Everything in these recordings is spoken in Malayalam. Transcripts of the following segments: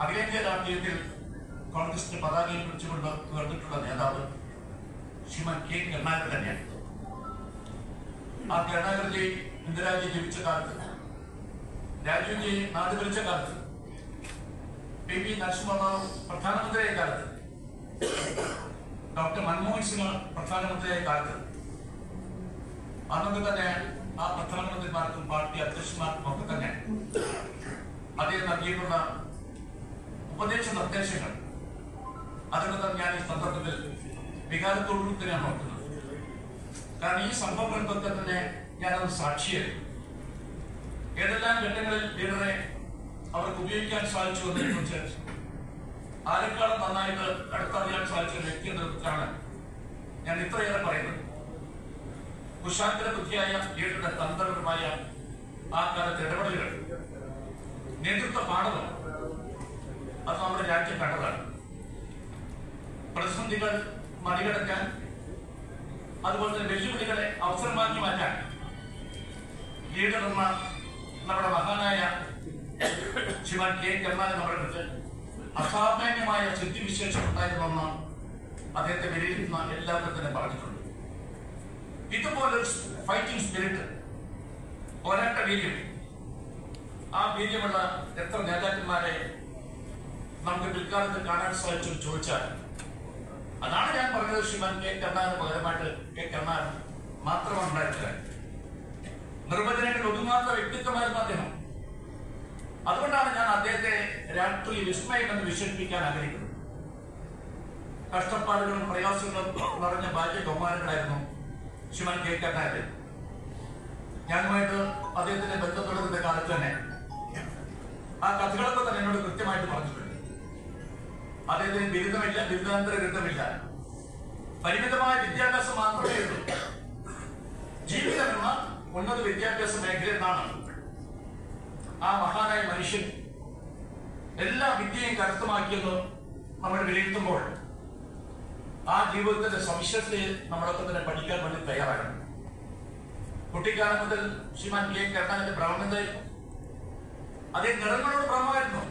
അഖിലേന്ത്യാ രാഷ്ട്രീയത്തിൽ കോൺഗ്രസിന്റെ പതാകയും പിടിച്ചുകൊണ്ട് ഉയർന്നിട്ടുള്ള നേതാവ് ശ്രീമാൻ കെ കരുണാകരൻ തന്നെയാണ്. ആ കരുണാകരൻജി ഇന്ദിരാജി ജീവിച്ച കാലത്ത്, രാജീവ്ജി നാട് ഭരിച്ച കാലത്ത്, പി നരസിംഹറാവു പ്രധാനമന്ത്രിയായ കാലത്ത്, ഡോക്ടർ മൻമോഹൻ സിംഗ് പ്രധാനമന്ത്രിയായ കാലത്ത്, അന്നൊക്കെ തന്നെ ആ പ്രധാനമന്ത്രിമാർക്കും പാർട്ടി അധ്യക്ഷന്മാർക്കും ഒക്കെ തന്നെ അദ്ദേഹം നൽകിയിട്ടുള്ള ഉപദേശ നിർദ്ദേശങ്ങൾ, അതൊക്കെ തന്നെ ഞാൻ ഈ സന്ദർഭത്തിൽ വികാരത്തോടുകൂടി തന്നെയാണ് ഓർക്കുന്നത്. കാരണം ഈ സംഭവങ്ങൾക്കൊക്കെ തന്നെ ഞാനത് സാക്ഷിയായി. ഏതെല്ലാം ഘട്ടങ്ങളിൽ ലീഡറെ അവർക്ക് ഉപയോഗിക്കാൻ സാധിച്ചു എന്നതിനെ കുറിച്ച് ആരെക്കാളും നന്നായിട്ട് അടുത്തറിയാൻ സാധിച്ച വ്യക്തി എന്ന വിധത്തിലാണ് ഞാൻ ഇത്രയേറെ പറയുന്നത്. കുശാഗ്ര ബുദ്ധിയായ ലീഡറുടെ തന്ത്രപരമായ ആ കാലത്ത് ഇടപെടലുകൾ, നേതൃത്വ പാഠവും അത് നമ്മുടെ രാജ്യം കണ്ടതാണ്. പ്രതിസന്ധികൾ മറികടക്കാൻ, അതുപോലെ തന്നെ വെല്ലുവിളികളെ അവസരമാക്കി മാറ്റാൻ ലീഡർ എന്ന നമ്മുടെ മഹാനായ ശ്രീമാൻ കെ കരുണാകരൻ അവർക്ക് അസാമാന്യമായ സിദ്ധിവിശേഷം ഉണ്ടായിരുന്നെന്ന് അദ്ദേഹത്തെ വിലയിരുത്തുന്ന എല്ലാവരും തന്നെ പറഞ്ഞിട്ടുണ്ട്. ഇതുപോലൊരു ഫൈറ്റിംഗ് സ്പിരിറ്റ്, പോരാട്ട വീര്യം, ആ വീര്യമുള്ള എത്ര നേതാക്കന്മാരെ നമുക്ക് പിൽക്കാലത്ത് കാണാൻ സാധിച്ചു ചോദിച്ചാൽ അതാണ് ഞാൻ പറഞ്ഞത്. ശ്രീമാൻ കെ കരുണാകരന് പകരമായിട്ട് കെ കരുണാകരൻ മാത്രമാണ് ഉണ്ടായിരുന്നത്. നിർവചനങ്ങൾ ഒതുങ്ങാത്ത വ്യക്തിത്വമായിരുന്നു അദ്ദേഹം. അതുകൊണ്ടാണ് ഞാൻ അദ്ദേഹത്തെ രാഷ്ട്രീയ വിസ്മയം എന്ന് വിശേഷിപ്പിക്കാൻ ആഗ്രഹിക്കുന്നത്. കഷ്ടപ്പാടുകളും പ്രയാസങ്ങളും നിറഞ്ഞ ബാല്യ കൗമാരങ്ങളായിരുന്നു ശ്രീമാൻ കെ കരുണാകരൻ. ഞാനുമായിട്ട് അദ്ദേഹത്തിന്റെ ബന്ധം തുടരുന്ന കാലത്ത് തന്നെ ആ കഥകളൊക്കെ തന്നെ എന്നോട് കൃത്യമായിട്ട് പറഞ്ഞിട്ടുണ്ട്. അദ്ദേഹത്തിന് ബിരുദമില്ല, ബിരുദാനന്തര ബിരുദമില്ല, പരിമിതമായ വിദ്യാഭ്യാസം മാത്രമേ ഉള്ളൂ. ജീവിതമെന്ന ഉന്നത വിദ്യാഭ്യാസ മേഖലയിൽ നിന്നാണ് ആ മഹാനായ മനുഷ്യൻ എല്ലാ വിദ്യയും കരസ്ഥമാക്കിയെന്ന് നമ്മൾ വിലയിരുത്തുമ്പോൾ ആ ജീവിതത്തിന്റെ സവിശേഷതയെ നമ്മളൊക്കെ തന്നെ പഠിക്കാൻ വേണ്ടി തയ്യാറാകണം. കുട്ടിക്കാലം മുതൽ ശ്രീമാൻ കെ കരുണാകരന്റെ ഭ്രമം എന്തായിരുന്നു? അതേ നിറങ്ങളോട് ഭ്രമമായിരുന്നു.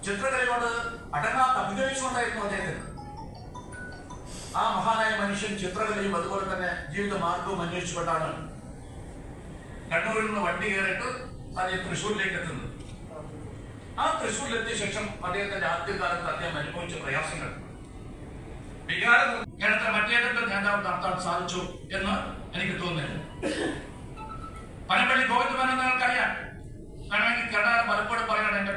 ചിത്രകലയോട് അടങ്ങാത്ത അഭിനിവേശം ഉണ്ടായിരുന്നു അദ്ദേഹത്തിന്. ആ മഹാനായ മനുഷ്യൻ ചിത്രകലയും അതുപോലെ തന്നെ ജീവിത മാർഗവും അന്വേഷിച്ചുകൊണ്ടാണ് കണ്ണൂരിൽ നിന്ന് വണ്ടി കയറിയിട്ട് അദ്ദേഹം തൃശ്ശൂരിലേക്ക് എത്തുന്നത്. ആ തൃശ്ശൂരിലെത്തിയ ശേഷം അദ്ദേഹത്തിന്റെ ആദ്യകാലത്ത് അദ്ദേഹം അനുഭവിച്ച പ്രയാസങ്ങൾ, വികാരം കേരളത്തിലെ മറ്റേതെങ്കിലും നേതാവ് നടത്താൻ സാധിച്ചു എന്ന് എനിക്ക് തോന്നുന്നില്ല. പനപ്പള്ളി ഗോവിന്ദ മേനോൻ നിങ്ങൾക്കറിയാം. കാരണം കരുണാകരൻ പലപ്പോഴും പറയണം, എന്റെ